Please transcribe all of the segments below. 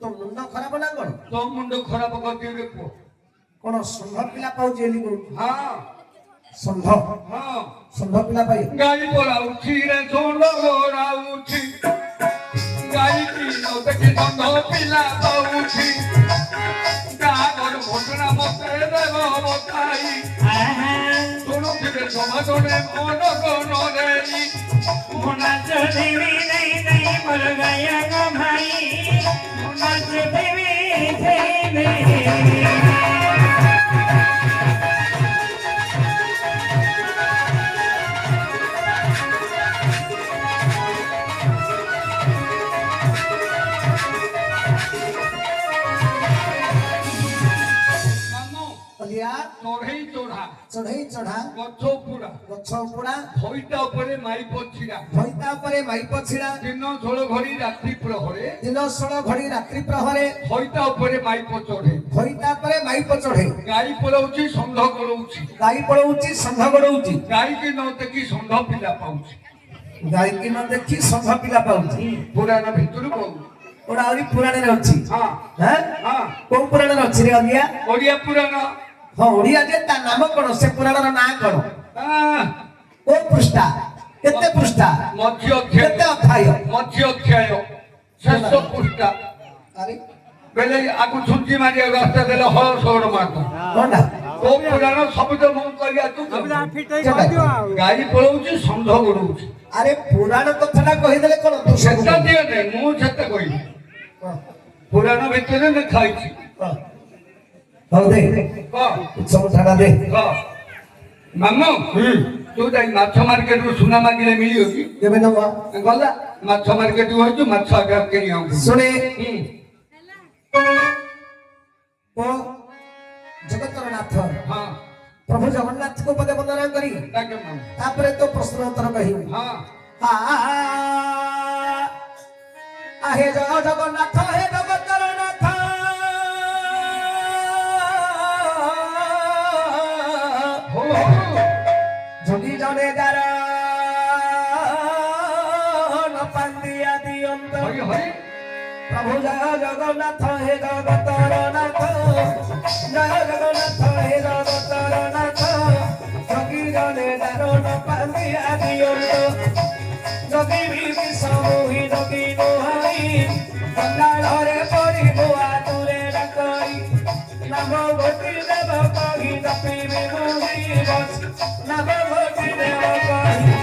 तो मुंड खराब ना कौन तो मुंड खराब कर कौन संभव पिला पाउची एली को हां संभव हां संभव पिला पाई गाड़ी बोला उठी रे सोंडो गोरा उठी गाड़ी की नो देखि संभव पिला पाउची का कर घटना मते देव बताई सुनो फिर समाजोने मोनो कोनो देई मोना देवी नहीं मर गया ग भाई मोना देवी देवी चढ़ई चढ़ा गछ उपड़ा भईता उपरे माई पछिड़ा दिन 16 घड़ी रात्रि प्रहरे भईता उपरे माई चढ़े भईता परे माई चढ़े गाई पळौची संध गड़ौची गाई के न देखी संध पिला पाउची पुराण भितरु कहू ओडा आउरी पुराणे रे अछि हां हां को पुराणे रे अछि रे अगिया ओडिया पुराण हां ओडिया जे ता नाम कोन से पुराण रो ना कोन को पृष्ठा केते पृष्ठा मध्य अध्याय केते अध्याय शेष पृष्ठा अरे बेले आगु छुंची मारिया रास्ता देले हळ सोड़ मारता कोनडा को पुराण सबज मन करिया तू गाई पळौची संध गड़ौची अरे पुराण कथाटा कहि देले कोन तू सेता दिए ने मु सेता कहि पुराण भितरे ने खाइची हो दे सब छाड़ा दे मामू तू जाई माछ मार्केट रो सुना मागिले मिलियो की केबे नवा गला माछ मार्केट हो जो माछ आगा केनी आउ सुने ओ जगतर नाथ हां प्रभु जगन्नाथ को पदे वंदना करी ताके मामू तापरे तो प्रश्न उत्तर कहि हां आहे जगन्नाथ हे जगतर नाथ जोगी जने दार न पांदिया दियंत हरि हरि प्रभु जय जगन्नाथ हे जगतर नाथ जय जगन्नाथ हे जगतर नाथ जोगी जने दार न पांदिया दियंत जोगी भी समूहि जोगी दोहाई बंगारे पड़ी बुआ तुरे डकई नाम भक्ति देव कही जपी विमुही बस नाम भक्ति देव कही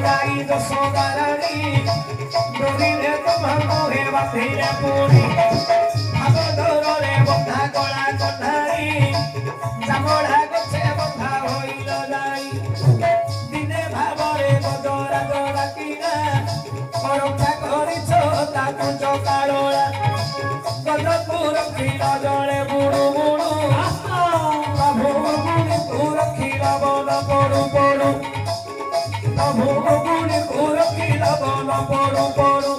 ଗାଈ ଯଶୋଦାରାଣୀ ଡୋରିରେ ତୁମକୁ ହେ ବାନ୍ଧିଲେ ପୁଣି ଭାବ ଡୋରରେ ବନ୍ଧା କଳା କଣ୍ଢାଇ ଚାମଡ଼ା ଗଛେ ବନ୍ଧା ହୋଇଲ ଯାଇ ଦିନେ ଭାବରେ ଗଜରାଜ ଡାକିଲା ପରକ୍ଷା କରିଛ ତାକୁ ଚକାଳୋଳା ଗଜକୁ ରଖିଲ ଜଳେ ବୁଡୁ ବୁଡୁ ପ୍ରଭୁ ଗୁଣିକୁ ରଖିଲ ବନ ପଡୁ ପଡୁ ପ୍ରଭୁ ଗୁଣିକୁ ରଖିଲ ବନ ପଡୁ ପଡୁ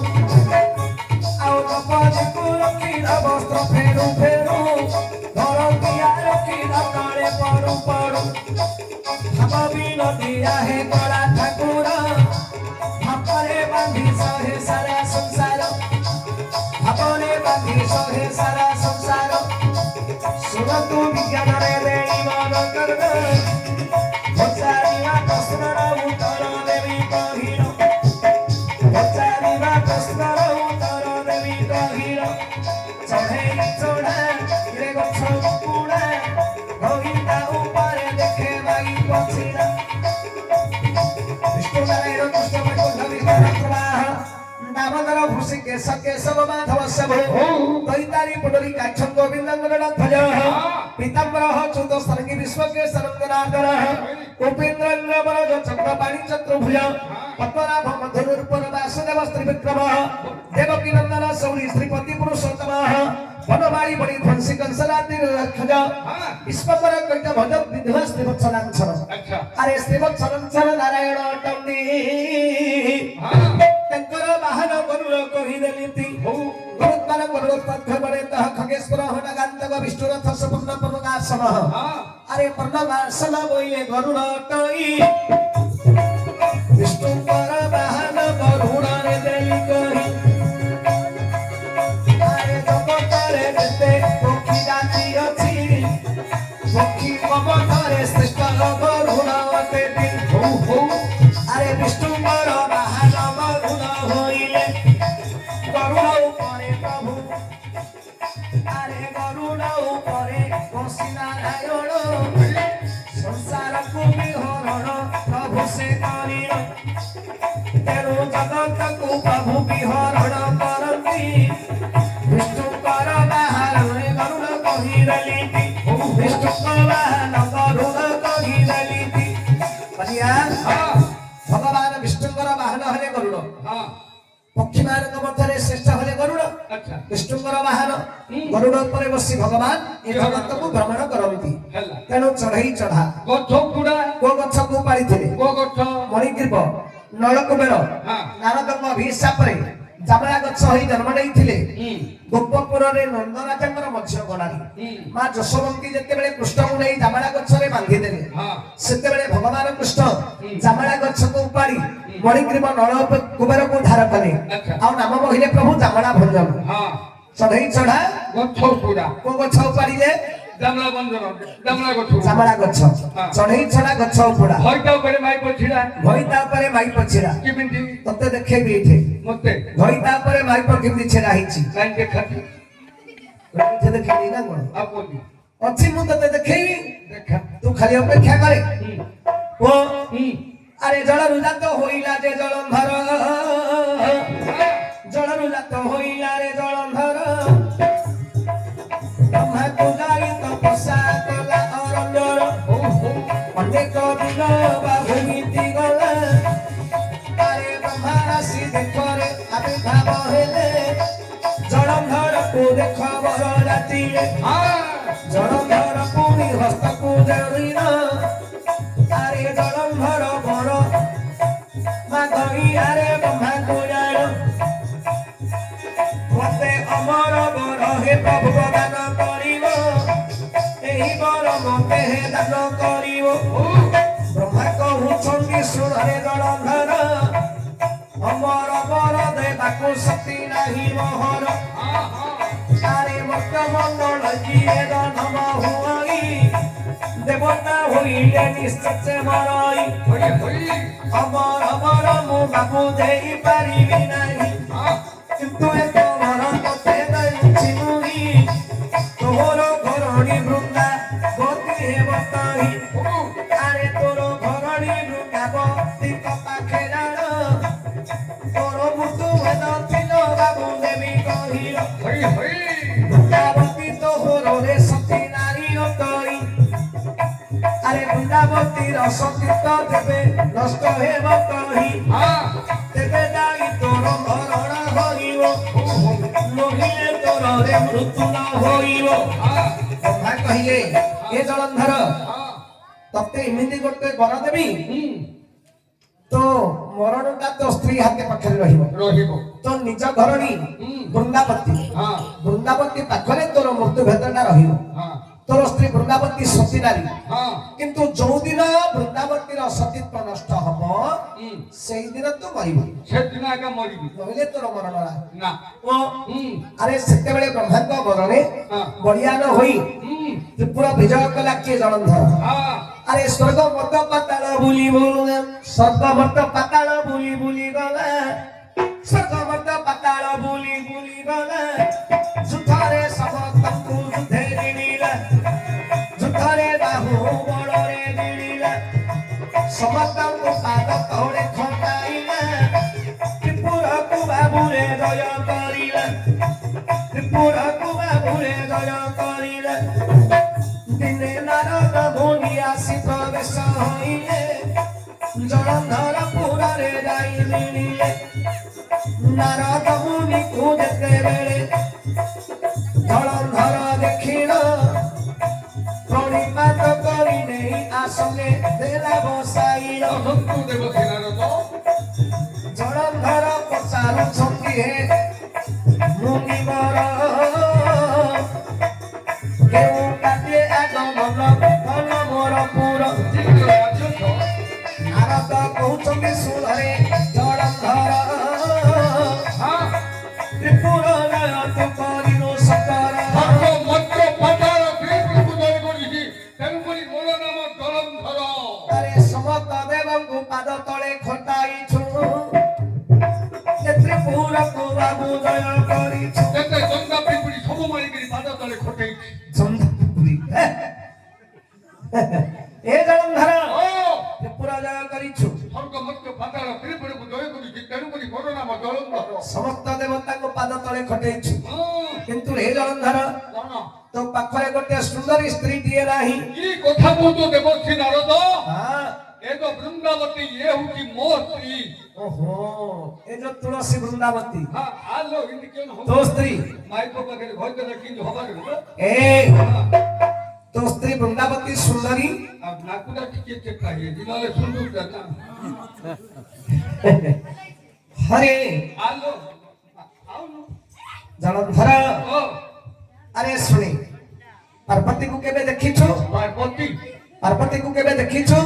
ଆଉ ତପଜିକୁ ରଖିଲ ବସ୍ତ୍ର ଫେରୁ ଫେରୁ ଧରତିଆ ରଖିଲ ତଳେ ପଡୁ ପଡୁ ଭାବ ବିନତିଆ ହେ କଳା ଠାକୁର ଭାବରେ ବାନ୍ଧି ସହେ ସାରା ସଂସାର ଭାବରେ ବାନ୍ଧି ସହେ ସାରା ସଂସାର ଶୁଣନ୍ତୁ ବିଜ୍ଞାନରେ ଦେଇ ମନ କର୍ମ ପଚାରିବା ପ୍ରଶ୍ନର ଉତ୍ତର ଦେବି କହିଲ ପଚାରିବା ପ୍ରଶ୍ନର ଉତ୍ତର ଦେବି କହିଲ ଚଢ଼େଇ ଚଢ଼ା ରେ ଗଛ କୁକୁଡ଼ା ରହିତା ଉପରେ ଦେଖେ ମାଗି ପଛିଲା ବିଷ୍ଣୁ ନାରାୟଣ କୃଷ୍ଣ ବୈକୁଣ୍ଠ ବିଷ୍ଣୁ ପ୍ରବାହ ଦାମୋଦର ଭୂଷି କେଶ କେଶବ ମାଧବ ଶବ ଦୈତାରି ପୁଣ୍ଡରୀ କାକ୍ଷ ଗୋବିନ୍ଦଙ୍କର ଧ୍ୱଜ ପୀତାମ୍ବର ଚୁତ ସର୍ଗୀ ବିଶ୍ୱକେ ସରଙ୍ଗନାଥର ଉପେନ୍ଦ୍ରେନ୍ଦ୍ର ବରଜ ଚକ୍ରପାଣି ଚତୁର୍ଭୁଜ ପଦ୍ମନାଭ ମଧୁରୂପର ବାସୁଦେବ ସ୍ତ୍ରୀ ବିକ୍ରମ ଦେବକୀ ନନ୍ଦନ ସୌରୀ ଶ୍ରୀପତି ପୁରୁଷୋତ୍ତମ বনবাড়ি বড়ি ধ্বংসী কংসরাতির রক্ষজ বিশ্বকর কৈত ভজ বিধবা শ্রীবৎসলাঞ্ছন আরে শ্রীবৎসলাঞ্ছন নারায়ণ অটন্ডি তাঙ্কর বাহন গরুড় কহিদেলিতি গরুৎপাল গরুৎপদ্ঘবরে তহ খগেশ্বর হনগান্তক বিষ্ণুরথ সুপর্ণ পর্ণগাসন আরে পর্ণগাসন বইলে গরুড় অটই বিষ্ণুকর বাহন গরুড়রে দেলি কহি পক্ষী জাতি অছি পক্ষী পবନରେ শ্রেষ্ঠ গরুড় অটে আরে বিষ্ণুଙ୍କର ବାହନ ଗରୁଡ଼ ହୋଇଲେ ଗରୁଡ଼ ଉପରେ ପ୍ରଭୁ ଆରେ ଗରୁଡ଼ ଉପରେ ବସି ନାରାୟଣ ସଂସାରକୁ ବିହରଣ ପ୍ରଭୁ ସେ କରିଲ ତେଣୁ ଜଗତକୁ ପ୍ରଭୁ ବିହରଣ କରନ୍ତି ବିଷ୍ଣୁଙ୍କର ବାହାନରେ ଗରୁଡ଼ କହିଦେଲିତି ବିଷ୍ଣୁଙ୍କ ବାହନ ଗରୁଡ଼ କହିଦେଲିତି ଭଗବାନ ବିଷ୍ଣୁଙ୍କର ବାହନ ହେଲେ ଗରୁଡ଼ ପକ୍ଷୀ ମାନଙ୍କ ମଧ୍ୟରେ ଶ୍ରେଷ୍ଠ ହେଲେ ଗରୁଡ଼ ବିଷ୍ଣୁଙ୍କର ବାହନ ଗରୁଡ଼ ଉପରେ ବସି ଭଗବାନ ଏ ଜଗତକୁ ଭ୍ରମଣ କରନ୍ତି ତେଣୁ ଚଢ଼େଇ ଚଢ଼ା କୋ ଗଛକୁ ପାଳିଥିଲେ ମଣିଗ୍ରୀବ ନଳକୁବେର ନାରଦଙ୍କ ଅଭିଶାପରେ ଜାମଳା ଗଛ ହୋଇ ଜନ୍ମ ନେଇଥିଲେ ଗୋପପୁରରେ ନନ୍ଦରାଜାଙ୍କର ମତ୍ସ୍ୟ ଗଣାଳି ମା ଯଶୋବନ୍ତୀ ଯେତେବେଳେ କୃଷ୍ଣଙ୍କୁ ନେଇ ଜାମଳା ଗଛରେ ବାନ୍ଧିଦେଲେ ସେତେବେଳେ ଭଗବାନ କୃଷ୍ଣ ଜାମଳା ଗଛକୁ ଉପାଡ଼ି ମଣିଗ୍ରୀବ ନଳ କୁବେରକୁ ଧାର କଲେ ଆଉ ନାମ କହିଲେ ପ୍ରଭୁ ଜାମଳା ଭଞ୍ଜନ ଚଢ଼େଇ ଚଢ଼ା କୋ ଗଛ ଉପାଡ଼ିଲେ ଜାମଳା ଗଛ ଚଢ଼େଇ ଚଢ଼ା ଗଛ ଉପଡ଼ା ଭଇତା ଉପରେ ମାଇପ ଛିଡ଼ା ତତେ ଦେଖେଇବି ଏଇଠି ଭଇତା ଉପରେ ମାଇପ କେମିତି ଛିଡ଼ା ହେଇଛି ଦେଖେଇବି ନା କଣ ଅଛି ମୁଁ ତତେ ଦେଖେଇବି ତୁ ଖାଲି ଅପେକ୍ଷା କରେ ଓ ଆରେ ଜଳରୁ ଜାତ ହୋଇଲା ଯେ ଜଳନ୍ଧର ଜଳରୁ ଜାତ ହୋଇଲା ରେ ଜଳନ୍ଧର ବ୍ରହ୍ମାକୁ ଯାଇ ତପସ୍ୟା କଲା ଅରଣ୍ୟର ଅନେକ ଦିନ ବାହୁ ବିତି ଗଲା ଆରେ ବ୍ରହ୍ମା ଆସି ଦେଖରେ ଆବିର୍ଭାବ ହେଲେ ଜଳନ୍ଧରକୁ ଦେଖ ବର ରାତିରେ ଜଳନ୍ଧର ପୁଣି ହସ୍ତକୁ ଜଡ଼ିଲ ଆରେ ଜଳନ୍ଧର ବର ମାଗଇ ଆରେ ବ୍ରହ୍ମାକୁ ଜାଣ ମତେ ଅମର ବର ହେ ପ୍ରଭୁ ଦାନ କରିବ ଏହି ବର ମତେ ହେ ଦାନ କରିବ ବ୍ରହ୍ମା କହୁଛନ୍ତି ଶୁଣରେ ଜଳନ୍ଧର ଅମର ବର ଦେବାକୁ ଶକ୍ତି ନାହିଁ ମୋହର ଆରେ ମତ ମଙ୍ଗଳ ଯିଏ ଜନ୍ମ ହୁଅଇ ଦେବତା ହୋଇଲେ ନିଶ୍ଚୟ ମରଇ ଅମର ବର ମୁଁ ବାବୁ ଦେଇ ପାରିବି ନାହିଁ କିନ୍ତୁ ଏକ ବର ତତେ ଦେଉଛି ମୁହିଁ ତୋର ଘରଣୀ ବୃନ୍ଦା ଗତି ହେବ ତହି ଆରେ ତୋର ଘରଣୀ ବୃନ୍ଦା ଗତି ପାଖେ ଜାଣ ଅସତିତ୍ଵ ଯେବେ ନଷ୍ଟ ହେବ କହି ତେବେ ଯାଇ ତୋର ମରଣ ହୋଇବ ନୋହିଲେ ତୋର ରେ ମୃତ୍ୟୁ ନ ହୋଇବ। ବ୍ରହ୍ମା କହିଲେ ଏ ଜଳନ୍ଧର ତତେ ଏମିତି ଗୋଟେ ବର ଦେବି तो मरणटा तो स्त्री हाथे पाखरे रहिबो तो निज घरनी वृंदावती वृंदावती पाखरे तोर मृत्यु भेदना रहिबो तोर स्त्री वृंदावती सती नारी किंतु जो दिन वृंदावती रो सतीत्व नष्ट हबो सेई दिन तो मरिबो से दिन आगे मरिबी नहिले तोर मरण ना ओ अरे सेते बेले ब्रह्मांड बरणे बलियान होई त्रिपुरा विजय कला के जलंधर अरे स्वर्ग मत पाताल बुली बोल स्वर्ग मत पाताल बुली गला स्वर्ग मत पाताल बुली गला जुथारे समस्तंकु जुधे दिला जुथारे बाहु बड़रे दिला समस्तंकु पाद तोड़े खटाइला त्रिपुरा को बाबुरे दय करिला त्रिपुरा को बाबुरे दय करिला दिने नारद मुनि आसी प्रवेश होइले जलंधर पुरारे जाई मिलिले नारद मुनि को देखते बेले जलंधर देखिल प्रणिपात करि नेई आसने देला बसाइल जलंधर पचारु छंदी हे मुनि बर केउ काटे आगमन कल मोर पुर नारद कहउछन्ति सुधरे जलंधर त्रिपुर लय तु करिनो सकर मत्र पतार त्रिपुर जय करिछि तेनुपरि मोर नाम जलंधर अरे समस्त देवଙ୍କୁ पाद तळे खटाइछु त्रिपुर को बाबू जय करिछु तेते गंगा पिपुरी सब मारिकरी पाद तळे खटेइ चंद्रपुरी ए जलंधर त्रिपुर जय करिछु स्वर्ग मत्र पतार त्रिपुर को जय करिछि तेनुपरि मोर नाम जलंधर समस्त देवताଙ୍କୁ पाद तळे खटेइछु किंतु हे जलंधर तो पाखरे गोटे सुंदरी स्त्री टिए नाही ई कथा कहतो देवसी नारद हां ए जो वृंदावती ये हुची मो स्त्री ओहो ए जो तुलसी वृंदावती हां आलो इन केन हो तो स्त्री माइको पकड़े भय के किन होबार हो ए तो स्त्री वृंदावती सुंदरी अब नाकुदा टिके चेक चाहिए दिनाले सुंदर जाना हरे आलो आओ जलंधर ओ अरे सुनी पार्वती को केबे देखिछु पार्वती को केबे देखिछु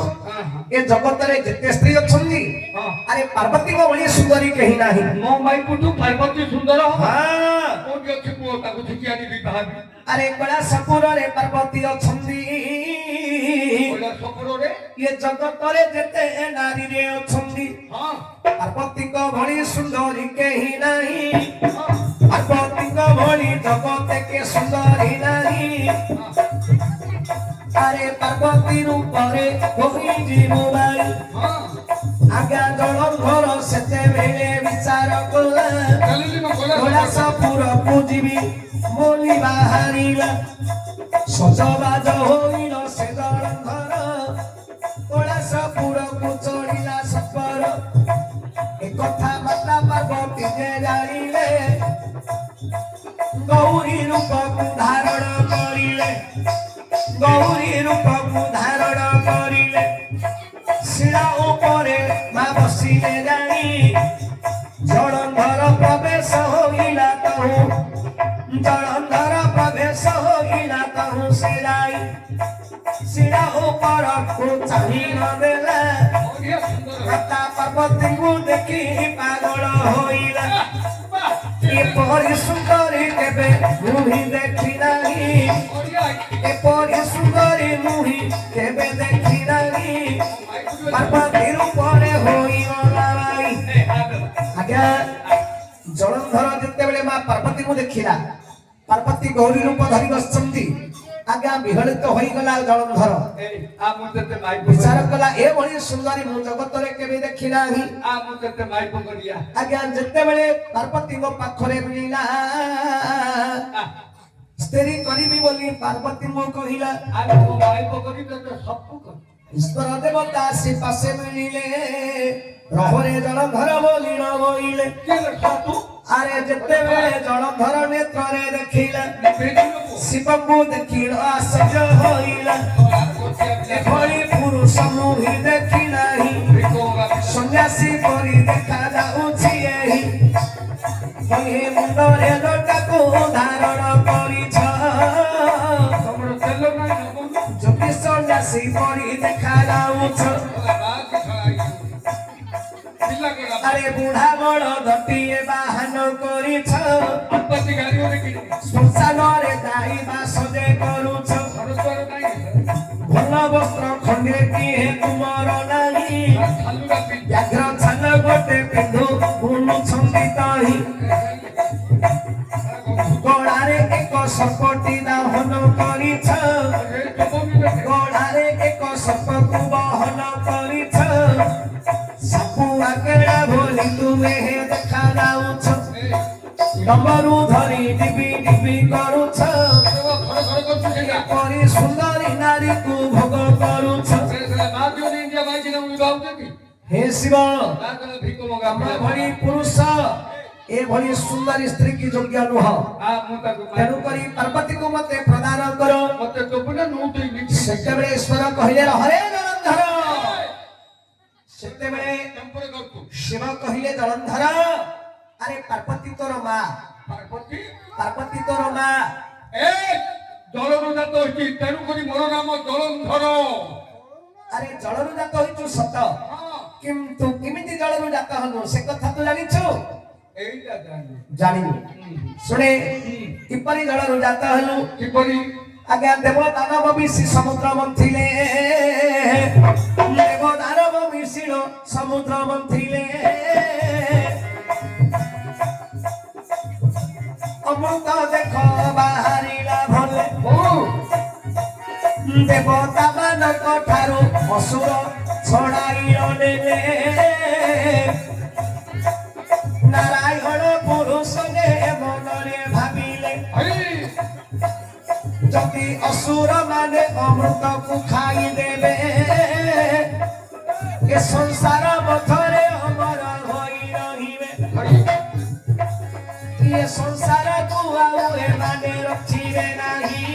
ए जगत रे जते स्त्री अछंदी अरे पार्वती को बड़ी सुंदरी कही नाही मो माई पुटु पार्वती सुंदर हां कोन अछि पो ताको छिकियानी विवाह अरे बड़ा सपुर रे पार्वती अछंदी बड़ा सपुर रे ये जगत रे जते नारी रे अछंदी हां पार्वती को बड़ी सुंदरी कही नाही पार्वती को बड़ी जगत के सुंदरी नाही अरे पार्वती रूप रे होई जीवबाई आज्ञा जलंधर सेते बेले विचार कला गोला सपुर पूजिबी मोली बाहारिला सजबाज होइल से जलंधर गोला सपुर को चढ़िला सपर एक कथा माता पार्वती जे जानिले गौरी रूप को धारण करिले गौरी रूप को धारण करिले शिला ऊपरे मा बसिले जानी जलंधर प्रवेश होइला कहू जलंधर प्रवेश होइला कहू से जाई शिला ऊपर को चाहि न देला माता पार्वती को देखी पागल होइला ये परी सुंदरी केबे मुही देखी नाही ए परी सुंदरी मुही केबे देखी नाही पार्वती रूपरे होई गलाई आज्ञा जलंधर जते बेले मा पार्वती को देखिला पार्वती गौरी रूप धरि बसचंती आज्ञा विहलित होई गला जलंधर आ मुते माई विचार कला ए बड़ी सुंदरी मु जगत रे केबे देखी नाही आ मुते माई पकड़िया आज्ञा जते बेले पार्वती को पाखरे मिलिला स्त्री करीबी बोली पार्वती मो कहिला आ माई पकड़ी तो सब को ଈଶ୍ୱର ଦେବତା ଆସି ପାଶେ ମିଳିଲେ ରହରେ ଜଳଧର ବୋଲିଣ ବୋଇଲେ ଆରେ ଯେତେବେଳେ ଜଳଧର ନେତ୍ରରେ ଦେଖିଲା ଶିବଙ୍କୁ ଦେଖିଲ ଆଶ୍ଚର୍ଯ୍ୟ ହୋଇଲା ଏଭଳି ପୁରୁଷ ମୁହିଁ ଦେଖି ନାହିଁ ସନ୍ନ୍ୟାସୀ ପରି ଦେଖା ଯାଉଛି ଏହି ଏହି ମୁଣ୍ଡରେ ଲୋଟାକୁ ଧାରଣ କରିଛ ଯୋଗୀ ସନ୍ନ୍ୟାସୀ ପରି ଦେଖା ଯାଉଛ আরে বুড়া বড় দটিয়ে বাহন করিছ শ্মশানরে যাইবা সজে করুছ ভাল বস্ত্র খଣ୍ଡେ কিহে ତୁମର ନାହିଁ ବ୍ୟାଘ୍ର ଛାଲ ଗୋଟେ ପିନ୍ଧୁ ବୁଲୁଛନ୍ତି ତହିଁ ଗଳାରେ ଏକ ସପଟି ଦାହନ କରିଛ ଗଳାରେ ଏକ ସପକୁ ବହନ କରିଛ ସବୁ ଆଗେଡ଼ା ଭଳି ତୁମେ ଦେଖା ଯାଉଛ ଡମରୁ ଧରି ଡିବି ଡିବି କରୁଛ ଏପରି ସୁନ୍ଦରୀ ନାରୀକୁ ଭୋଗ କରୁଛ ହେ ଶିବ ଆମ ଭଳି ପୁରୁଷ ଏଭଳି ସୁନ୍ଦରୀ ସ୍ତ୍ରୀ କି ଯୋଗ୍ୟ ନୁହ ତେଣୁକରି ପାର୍ବତୀକୁ ମତେ ପ୍ରଦାନ କର ସେତେବେଳେ ଈଶ୍ୱର କହିଲେ ହରେ ଜଳନ୍ଧର ସେତେବେଳେ ଶିବ କହିଲେ ଜଳନ୍ଧର ଆରେ ପାର୍ବତୀ ତୋର ମା ପାର୍ବତୀ ତୋର ମା ଜଳରୁ ଜାତ ହୋଇଛି ତେଣୁକରି ମୋର ନାମ ଜଳନ୍ଧର ଆରେ ଜଳରୁ ଜାତ ହୋଇଛୁ ସତ କିନ୍ତୁ କେମିତି ଜଳରୁ ଜାତ ହଲୁ ସେ କଥା ତୁ ଜାଣିଛୁ ଜାଣିନୁ ଶୁଣେ କିପରି ଜଳରୁ ଜାତ ହେଲୁ କିପରି ଆଜ୍ଞା ଦେବ ଦାନବ ମିଶି ସମୁଦ୍ର ମନ୍ଥିଲେ ଦେବ ଦାନବ ମିଶିଳ ସମୁଦ୍ର ମନ୍ଥିଲେ ଅମୃତ ଦେଖ ବାହାରିଲା ଭଲେ ଦେବତା ମାନଙ୍କ ଠାରୁ ଅସୁର ଛଡ଼ାଇ ନେଲେ ନାରାୟଣ ପୁରୁଷ ମନରେ ଭାବିଲେ ଯଦି ଅସୁର ମାନେ ଅମୃତକୁ ଖାଇଦେବେ ଏ ସଂସାର ପଥରେ ଅମର ହୋଇ ରହିବେ ଏ ସଂସାରକୁ ଆଉ ଏମାନେ ରଖିବେ ନାହିଁ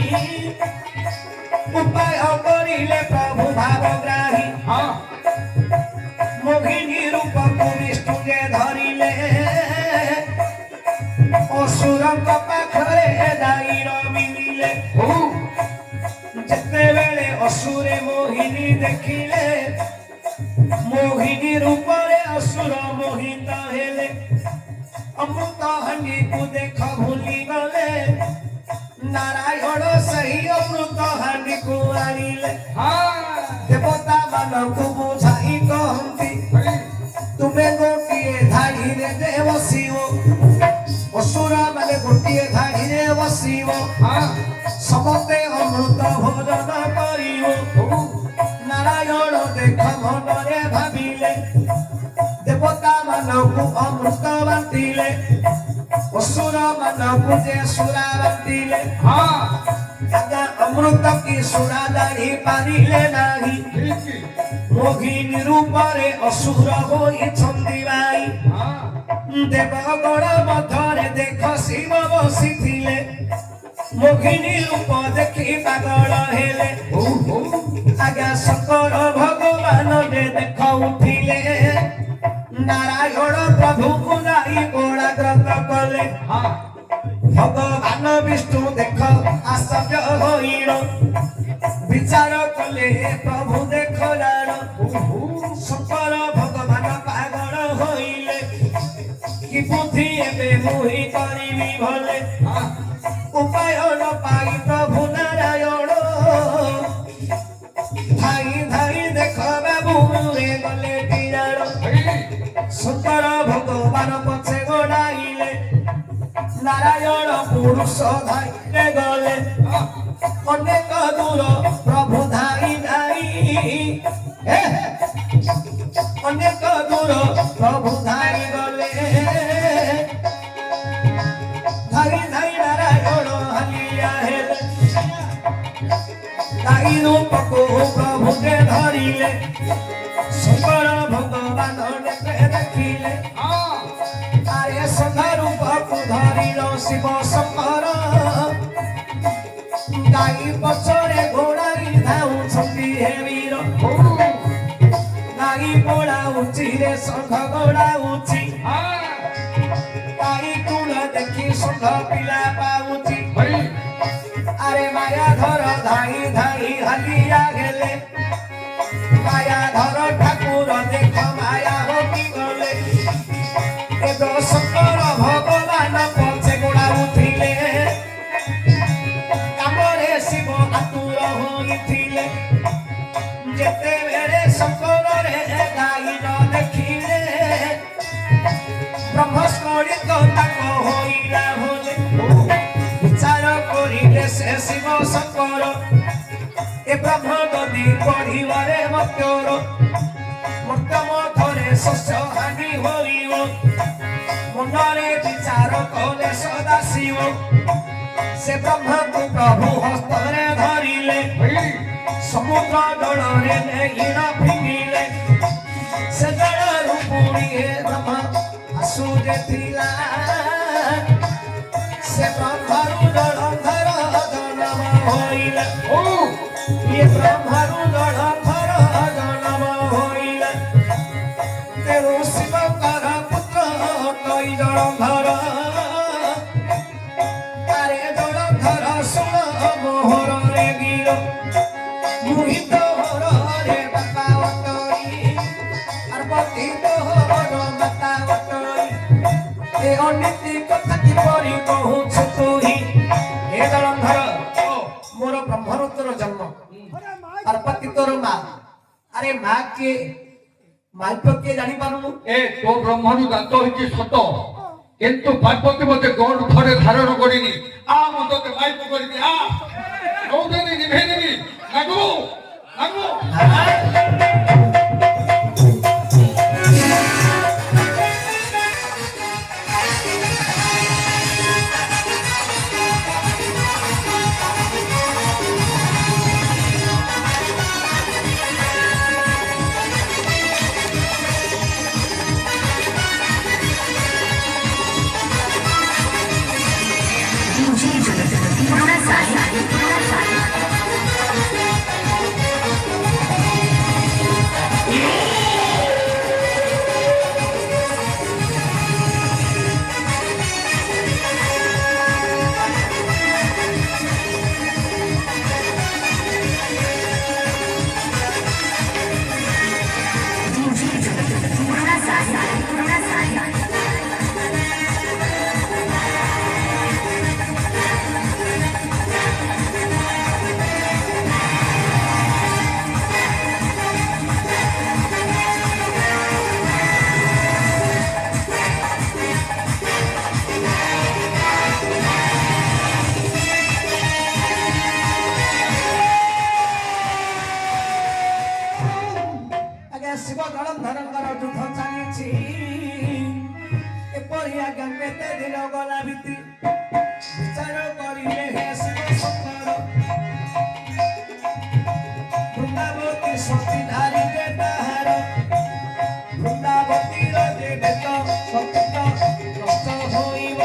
ଉପାୟ କରିଲେ ପ୍ରଭୁ ଭାବଗ୍ରାହୀ ମୋହିନୀ ରୂପକୁ ବିଷ୍ଣୁରେ ଧରିଲେ ଅସୁରଙ୍କ ପାଖରେ ଦାଇର ମିଳିଲେ ଯେତେବେଳେ ଅସୁରେ ମୋହିନୀ ଦେଖିଲେ ମୋହିନୀ ରୂପରେ ଅସୁର ମୋହିତ ହେଲେ ଅମୃତ ହାଣ୍ଡିକୁ ଦେଖ ଭୁଲିଗଲେ ନାରାୟଣ ସେହି ଅମୃତ ହାଣ୍ଡିକୁ ଆଣିଲେ ଦେବତା ମାନଙ୍କୁ ବୁଝାଇ କହନ୍ତି ତୁମେ ଗୋଟିଏ ଧାଡ଼ିରେ ଯେ ବସିବ ଅସୁର ମାନେ ଗୋଟିଏ ଧାଡ଼ିରେ ବସିବ ସମସ୍ତେ ଅମୃତ ଭୋଜନ କରିବ ନାରାୟଣ ଦେଖ ମନରେ ଭାବିଲେ ଦେବତା ମାନଙ୍କୁ ଅମୃତ ବାଣ୍ଟିଲେ ଅସୁର ମାନଙ୍କୁ ଯେ ସୁରା ବାଣ୍ଟିଲେ ଆଜ୍ଞା ଅମୃତ କି ସୁରା ଜାଣି ପାରିଲେ ନାହିଁ ମୋହିନୀ ରୂପରେ ଅସୁର ହୋଇଛନ୍ତି ଭାଇ ଦେବଗଣ ମଧ୍ୟରେ ଦେଖ ଶିବ ବସିଥିଲେ ମୋହିନୀ ରୂପ ଦେଖି ପାଗଳ ହେଲେ ଆଜ୍ଞା ଶଙ୍କର ଭଗବାନ ଯେ ଦେଖ ଉଠିଲେ ନାରାୟଣ ପ୍ରଭୁକୁ ଯାଇ କୋଣାଗ୍ରତ କଲେ ଭଗବାନ ବିଷ୍ଣୁ ଦେଖ ଆଶ୍ଚର୍ଯ୍ୟ ହୋଇଣ ବିଚାର କଲେ ପ୍ରଭୁ ଦେଖ ଜାଣ ଶଙ୍କର ଭଗବାନ ପାଗଳ ହୋଇଲେ କି ବୁଦ୍ଧି ଏବେ ମୁହିଁ କରିବି ଭଲେ ଉପାୟ ନ ପାଇ ପ୍ରଭୁ ନାରାୟଣ ଧାଇ ଧାଇ ଦେଖ ବାବୁରେ ଗଲେ ବିରାଣ ଶଙ୍କର ଭଗବାନ ପଛେ ଗୋଡ଼ାଇଲେ ନାରାୟଣ ପୁରୁଷ ଧାଇରେ ଗଲେ ଅନେକ ଦୂର ପ୍ରଭୁ ଧାଇ ଧାଇ ଅନେକ ଦୂର ପ୍ରଭୁ ଧାଇ ଗଲେ ଧାଇ ଧାଇ ନାରାୟଣ ହାଲିଆ ହେଲେ ଧାଇ ରୂପକୁ ପ୍ରଭୁଟେ ଧରିଲେ ଶଙ୍କର ଭଗବାନ ନେତ୍ରେ ଦେଖିଲେ ଆରେ ସନ୍ଧା ରୂପକୁ ଧରିଲ ଶିବ ଶଙ୍କର ଗାଈ ପଛରେ ଘୋଡ଼ାଇ ଧାଉଛନ୍ତି ହେ ବୀର ଗାଈ ପଳାଉଛି ରେ ଷଣ୍ଢ ଗୋଡ଼ାଉଛି ଗାଈ କୁଳ ଦେଖି ଷଣ୍ଢ ପିଲା ପାଉଛି আরে মায়া ধর ধাই ধাই হালিয়া গেলে মায়া ধর ঠাকুর দেখ মায়া হকি গলে এ শঙ্কর ভগবান পছে গোড়া উঠিলে কামরে শিব আতুর হইছিলে যেতেবেলে শঙ্করে গাইল দেখিলে ব্রহ্মস্কলিত তাক হইলা ভোলে বিচার করিলে সে শিব শঙ্কর এ ব্রহ্ম নদী পড়িবারে মত্যর মত্ত মথরে শস্য হানি হইব মনরে বিচার কলে সদা শিব সে ব্রহ্মକୁ প্রভু হস্তরে ধরিলে সমুদ্র জলরে নেহিল ফিরিলে সে জলরু পুরিয়ে ব্রহ্ম আসুরে ଥିଲା সে ব্রহ্মরু জলধর জনম হইলা ইয়ে ব্রহ্মরু জলধর জনম হইলা তেরু শিবঙ্কর পুত্র কই জলধর আরে জলধর শুণ মোহরে গিল মোহিত হরে বাপা অটরি আর পতিত হর মাতা অটরি এ অনীতি কথা কিপরি কହୁଛୁ তুই হে জলন্ধর মোর ব্রহ্মরুদ্র জন্ম আর পতি তোর মা আরে মা কে মাইপ কে জানি পারুনু এ তো ব্রহ্মণু দান্ত হইছে সত কিন্তু পার্বতী মতে গৌর ঘরে ধারণ করিনি মু তোকে মাইপ করিনি নৌদেনি নিভে নেবি লাগবো লাগবো শিব জলন্ধরঙ্কর যুদ্ধ চালিছি এপরি আজ্ঞা কেতে দিন গলা ভিতি বিচার করিলে হে শিব শঙ্কর বৃন্দাবতী শক্তি ধারিলে তাহার বৃন্দাবতীর দেবে তো শক্তি নষ্ট হইব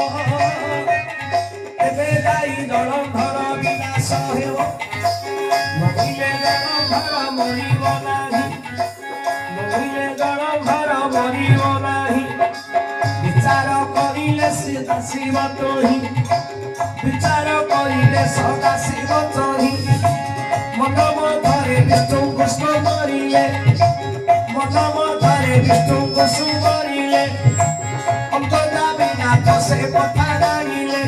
এবে যাই জলন্ধর বিনাশ হেব নহিলে জলন্ধর মরিব নাহি নহিলে জলধর মরিব নাহি বিচার করিলে সদা শিব তোহি বিচার করিলে সদা শিব তোহি মন মধ্যরে বিষ্ণু কৃষ্ণ মরিলে মন মধ্যরে বিষ্ণু কৃষ্ণ মরিলে অন্তর্যামী নাথ সে কথা লাগিলে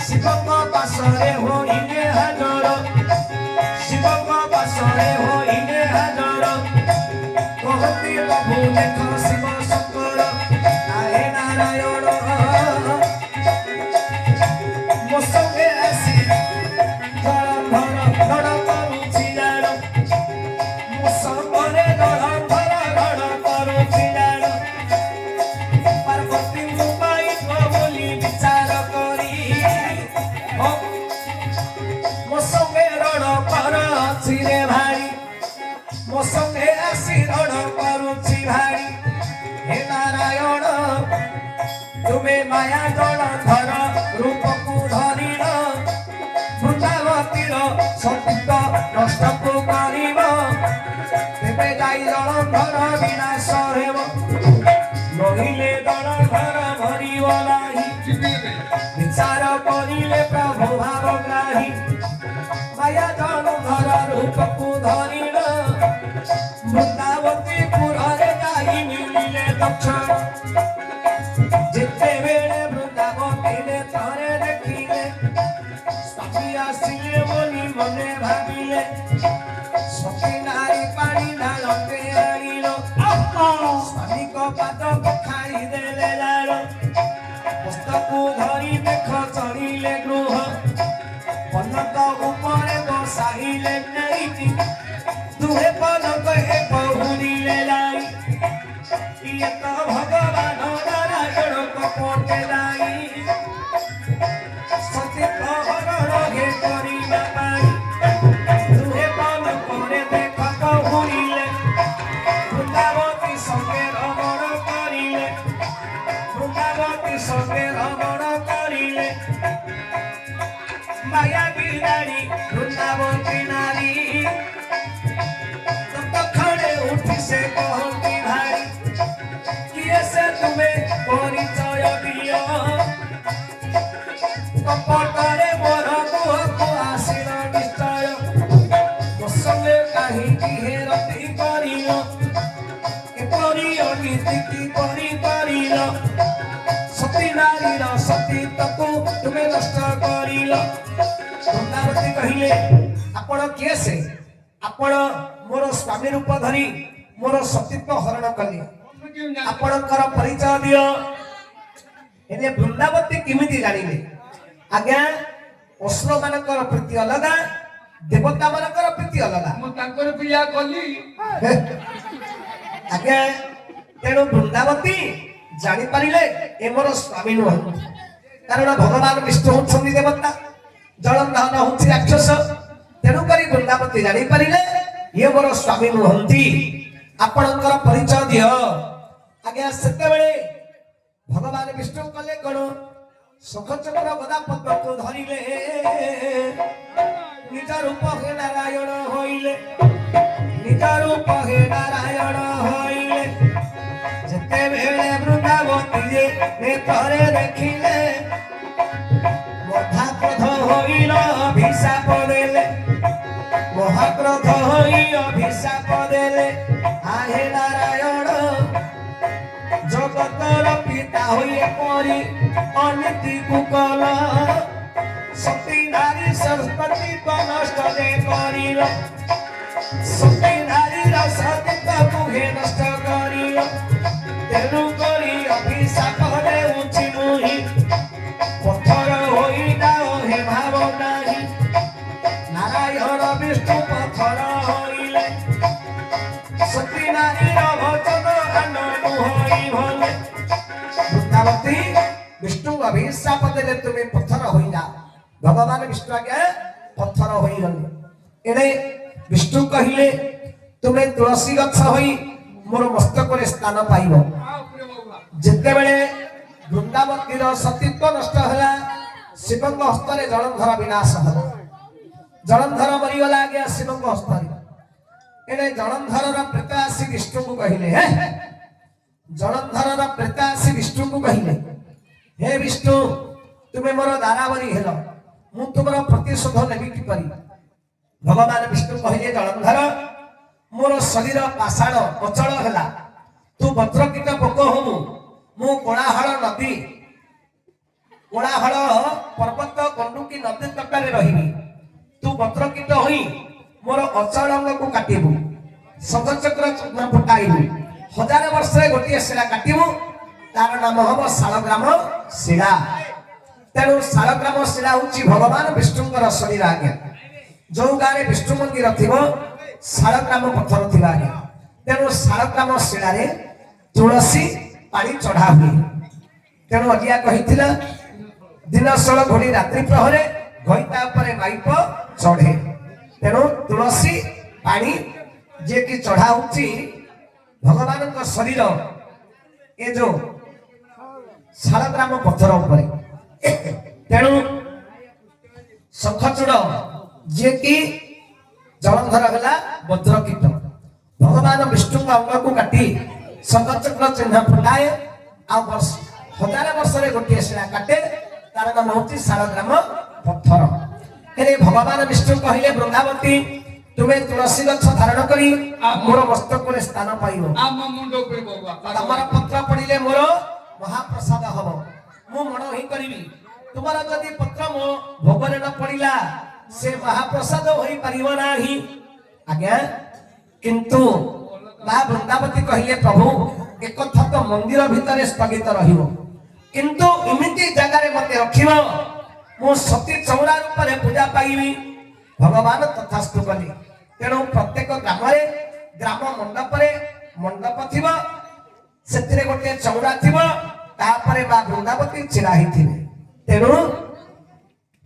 শিবଙ୍କ পাশরে হইলে হাজর শিবଙ୍କ পাশরে হইলে হাজর কহতি প্রভু দেখ শিব শঙ্কর আহে নারায়ণ ମୋ ସଙ୍ଗେ ଆସି ଜଳଧର ରଡ଼ କରୁଛି ଜାଣ ମୋ ସଙ୍ଗରେ ଜଳଧର ରଡ଼ କରୁଛି ଜାଣ ପାର୍ବତୀ ମୁଁ ପାଇବ ବୋଲି ବିଚାର କରି ମୋ ସଙ୍ଗେ ରଡ଼ କର ଅଛି ରେ ଭାଇ ସଙ୍ଗେ ଆସି ରଣ କରୁଛି ଭାଇ ହେ ନାରାୟଣ ତୁମେ ମାୟା ଜଳଧର ରୂପକୁ ଧରିଲ ବୃନ୍ଦାବତୀର ସତୀତ୍ୱ ନଷ୍ଟକୁ କରିବ ତେବେ ଯାଇ ଜଳଧର ବିନାଶ ହେବ ନହିଲେ ଜଳଧର ମରିବ ନାହିଁ ବିଚାର କରିଲେ ପ୍ରଭୁ ଭାବଗ୍ରାହୀ ମାୟା ଜଳଧର ରୂପକୁ ଧରିଲ ବୃନ୍ଦାବତୀ ପୁରରେ ଯାଇ ମିଳିଲେ ଦକ୍ଷ ଯେତେବେଳେ ବୃନ୍ଦାବତୀରେ ଥରେ ଦେଖିଲେ ସ୍ୱାମୀ ଆସିଲେ ବୋଲି ମନେ ଭାବିଲେ ସତୀ ନାରୀ ପାଣି ଢାଳତେ ଆଣିଲ ସ୍ୱାମୀଙ୍କ ପାଦ ପଖାଳି ଦେଲେ ଲାଳ ପୁସ୍ତକୁ ଧରି ଦେଖ ଚଢ଼ିଲେ ଗୃହ ପନକ ଉପରେ ବସାଇଲେ ନେଇକି ଦୁହେଁ ପନକ ବହୁରିଲେ ଯାଇ ଇଏ ତ ଭଗବାନ ନାରାୟଣଙ୍କ ପଟେ ଯାଇ ସତୀତ୍ୱ ହରଣ ହେ କରିବା ପାଇଁ ଦୁହେଁ ପନକରେ ଦେଖ ବହୁରିଲେ ବୃନ୍ଦାବତୀ ସଙ୍ଗେ ରମଣ କରିଲେ ବୃନ୍ଦାବତୀ ସଙ୍ଗେ ରମଣ କରିଲେ ମାୟା ବିରାଡ଼ି ବୃନ୍ଦାବତୀ ନାରୀ ତତ୍କ୍ଷଣେ ଉଠି ସେ କହନ୍ତି ଭାଇ କିଏ ସେ ତୁମେ ପରିଚୟ ଦିଅ କପଟରେ ମୋର ମୁହଁକୁ ଆସିଲ ନିଶ୍ଚୟ ମୋ ସଙ୍ଗେ କାହିଁକି ହେରତି କରିଲ ଏପରି ଅନୀତି କିପରି କରିଲ ସତୀ ନାରୀର ସତୀତ୍ୱକୁ ତୁମେ ନଷ୍ଟ କରିଲ ବୃନ୍ଦାବତୀ କହିଲେ ଆପଣ କିଏ ସେ ଆପଣ ମୋର ସ୍ୱାମୀ ରୂପ ଧରି ମୋର ସତୀତ୍ୱ ହରଣ କଲେ ଆପଣଙ୍କର ପରିଚୟ ଦିଅ ହେଲେ ବୃନ୍ଦାବତୀ କେମିତି ଜାଣିଲେ ଆଜ୍ଞା ଅସୁର ମାନଙ୍କର ପ୍ରୀତି ଅଲଗା ଦେବତା ମାନଙ୍କର ପ୍ରୀତି ଅଲଗା ମୁଁ ତାଙ୍କର ପ୍ରିୟା କଲି ଆଜ୍ଞା ତେଣୁ ବୃନ୍ଦାବତୀ ଜାଣିପାରିଲେ ଏ ମୋର ସ୍ୱାମୀ ନୁହନ୍ତି କାରଣ ଭଗବାନ ବିଷ୍ଣୁ ହଉଛନ୍ତି ଦେବତା ଜଳନ୍ଧର ହଉଛି ରାକ୍ଷସ ତେଣୁକରି ବୃନ୍ଦାବତୀ ଜାଣିପାରିଲେ ଇଏ ମୋର ସ୍ୱାମୀ ନୁହନ୍ତି ଆପଣଙ୍କର ପରିଚୟ ଦିଅ ଆଜ୍ଞା ସେତେବେଳେ ଭଗବାନ ବିଷ୍ଣୁ କଲେ କଣ ଶଙ୍ଖଚକ୍ର ଗଦା ପଦ୍ମକୁ ଧରିଲେ ନିଜ ରୂପ ହେ ନାରାୟଣ ହୋଇଲେ ନିଜ ରୂପ ହେ ନାରାୟଣ ହୋଇଲେ ଯେତେବେଳେ ବୃନ୍ଦାବତୀ ନେତ୍ରରେ ଦେଖିଲେ ମହାକ୍ରୋଧ ହୋଇଲ ଅଭିଶାପ ଦେଲେ ମହାକ୍ରୋଧ ହୋଇ ଅଭିଶାପ ଦେଲେ ଆହେ ନାରାୟଣ ଜଗତର ପିତା ହୋଇ ଏପରି ଅନୀତିକୁ କଲ ସତୀ ନାରୀ ସରସ୍ୱତୀତ୍ୱ ନଷ୍ଟ ଯେ କରିଲ ସତୀ ନାରୀର ସତୀତ୍ୱକୁ ହେ ନଷ୍ଟ କରିଲ ତେଣୁ କରି ଅଭିଶାପ ଦେଉଛି ମୁହିଁ ପଥର ହୋଇ ଯାଅ ହେ ଭାବ ନାହିଁ ନାରାୟଣ ବିଷ୍ଣୁ ପଥର ହୋଇଲେ ସତୀ ନାରୀର ଭଜନ ଆନନ୍ଦ ହୋଇ ଭଲେ ବୃନ୍ଦାବତୀ ବିଷ୍ଣୁ ଅଭିଶାପ ଦେଲେ ତୁମେ ପଥର ହୋଇଯାଅ ଭଗବାନ ବିଷ୍ଣୁ ଆଜ୍ଞା ପଥର ହୋଇଗଲେ ଏଣେ ବିଷ୍ଣୁ କହିଲେ ତୁମେ ତୁଳସୀ ଗଛ ହୋଇ ମୋର ମସ୍ତକରେ ସ୍ଥାନ ପାଇବ ଯେତେବେଳେ ବୃନ୍ଦାବତୀର ସତୀତ୍ୱ ନଷ୍ଟ ହେଲା ଶିବଙ୍କ ହସ୍ତରେ ଜଳନ୍ଧର ବିନାଶ ହେଲା ଜଳନ୍ଧର ମରିଗଲା ଆଜ୍ଞା ଶିବଙ୍କ ହସ୍ତରେ ଏଣେ ଜଳନ୍ଧରର ପ୍ରେତ ଆସି ବିଷ୍ଣୁଙ୍କୁ କହିଲେ ଜଳନ୍ଧରର ପ୍ରେତ ଆସି ବିଷ୍ଣୁଙ୍କୁ କହିଲେ ହେ ବିଷ୍ଣୁ ତୁମେ ମୋର ଦାରାବରୀ ହେଲ ମୁଁ ତୁମର ପ୍ରତିଶୋଧ ନେବି କିପରି ଭଗବାନ ବିଷ୍ଣୁ କହିଲେ ଜଳନ୍ଧର ମୋର ଶରୀର ପାଷାଣ ଅଚଳ ହେଲା ତୁ ବଜ୍ରକୀଟ ପୋକ ହଉ ମୁଁ କୋଳାହଳ ନଦୀ କୋଳାହଳ ପର୍ବତ ଗଣ୍ଡୁକି ନଦୀ ତଟରେ ରହିବି ତୁ ବଜ୍ରକୀଟ ହୋଇ ମୋର ଅଚଳ ଅଙ୍ଗକୁ କାଟିବୁ ଶଙ୍ଖଚକ୍ର ଫୁଟାଇବୁ 1000 ବର୍ଷରେ ଗୋଟିଏ ଶିଳା କାଟିବୁ ତାର ନାମ ହବ ଶାଳଗ୍ରାମ ଶିଳା ତେଣୁ ଶାଳଗ୍ରାମ ଶିଳା ହଉଛି ଭଗବାନ ବିଷ୍ଣୁଙ୍କର ଶରୀର ଆଜ୍ଞା ଯୋଉ ଗାଁରେ ବିଷ୍ଣୁ ମନ୍ଦିର ଥିବ ଶାଳଗ୍ରାମ ପଥର ଥିବା ଆଜ୍ଞା ତେଣୁ ଶାଳଗ୍ରାମ ଶିଳାରେ ତୁଳସୀ ପାଣି ଚଢା ହୁଏ ତେଣୁ ଅଜିଆ କହିଥିଲା ଦିନ ଷୋଳ ଘୋଡ଼ି ରାତ୍ରି ପ୍ରହରେ ଘଇତା ଉପରେ ମାଇପ ଚଢେ ତେଣୁ ତୁଳସୀ ପାଣି जे कि चढ़ा होची भगवान का शरीर ये जो शालग्राम पत्थर उपरे तेणु शंखचूड़ जे कि जलंधर गला वज्रकीट भगवान विष्णु अंग को काटी शंखचूड़ चिन्ह फुटाए हजार वर्ष गोटे शिला काटे तार नाम हूँ शालग्राम पत्थर हेले भगवान विष्णु कहले वृंदावती तुम्हें तुलसी गछ धारण करी मोर मस्तक में स्थान पाइब तमर पत्र पड़िले मोर महाप्रसाद हब मु मन ही करी तुम्हारा जदि पत्र मो भोगरे न पड़िला से महाप्रसाद होई परिव नाही आज्ञा किंतु मां वृंदावती कहले प्रभु एक कथा तो मंदिर भितर स्थगित रहिबो किंतु इमिति जगह रे मते रखिबो मु सती चौरा रूप रे पूजा पाइबी भगवान तथास्तु कले तेणु प्रत्येक ग्राम रे ग्राम मंडप रे मंडप थिबो सेतिरे गोटे चौरा थिबो तापरे मां वृंदावती छिड़ा हिथिबे तेणु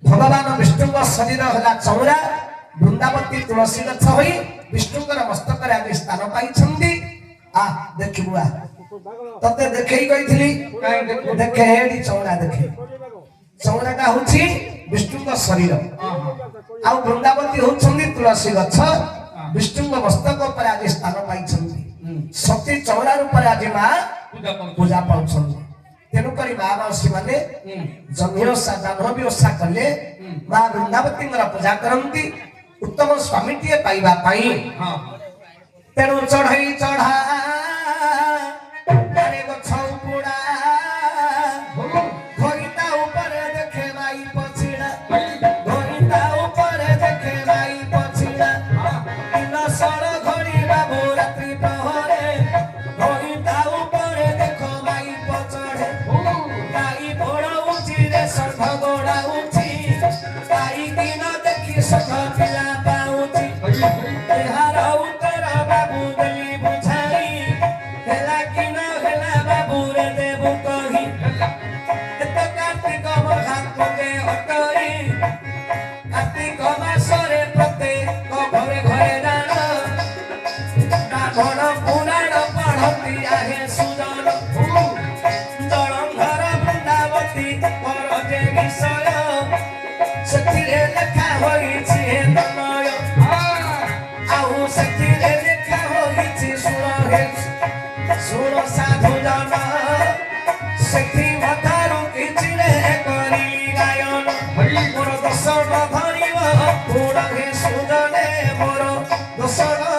भगवान विष्णु शरीर हला चौरा वृंदावती तुलसी गछ होई विष्णुकर मस्तक रे आदि स्थान पाइछंदी आ देखिबु आ तते देखै गइथिली देखे हेडी चौरा देखे चौराटा होछि विष्णुकर शरीर आ वृंदावती होछंदी तुलसी गछ विष्णुकर मस्तक पर आदि स्थान पाइछंदी सती चौरा रूप रे आदि मां पूजा पाउछंदी तेणु करी मां माउसी माने जन्य ओषा जाह्नवी ओषा कले मां वृंदावती पूजा करंती उत्तम स्वामी टीए पाइबा पाई तेणु चढ़ई चढ़ा अरे गछ उपुड़ा घोरिता ऊपर देखे माई पछिड़ा घोरिता ऊपर देखे माई पछिड़ा इन सर घड़ी बाबू रात्रि प्रहरे घोरिता ऊपर देखो माई पछड़े गाई पड़ौची रे शंख गोड़ाउची गाई दिन देखी शंख पिला पाउची एहार उतर बाबू देली बुझाई हेला कि न हेला बाबू रे देबु कही एत कार्तिक महात्म के हटई कार्तिक मासरे प्रत्येक घरे घरे दान ब्राह्मण पुराण पढ़ती आहे सुजन जलंधर वृंदावती पर जे विषय ସେଥିରେ ଲେଖା ହୋଇଛି ହେ ତନୟ ଆଉ ସେଥିରେ ଲେଖା ହୋଇଛି ଶୁଣ ହେ ଶୁଣ ସାଧୁ ଜନ ସେଥି ମଧ୍ୟରୁ କିଛି ରେ କରିଲି ଗାୟନ ମୋର ଦୋଷ ନ ଧରିବ ପୁଣ ହେ ସୁଜନେ ମୋର ଦୋଷ ନ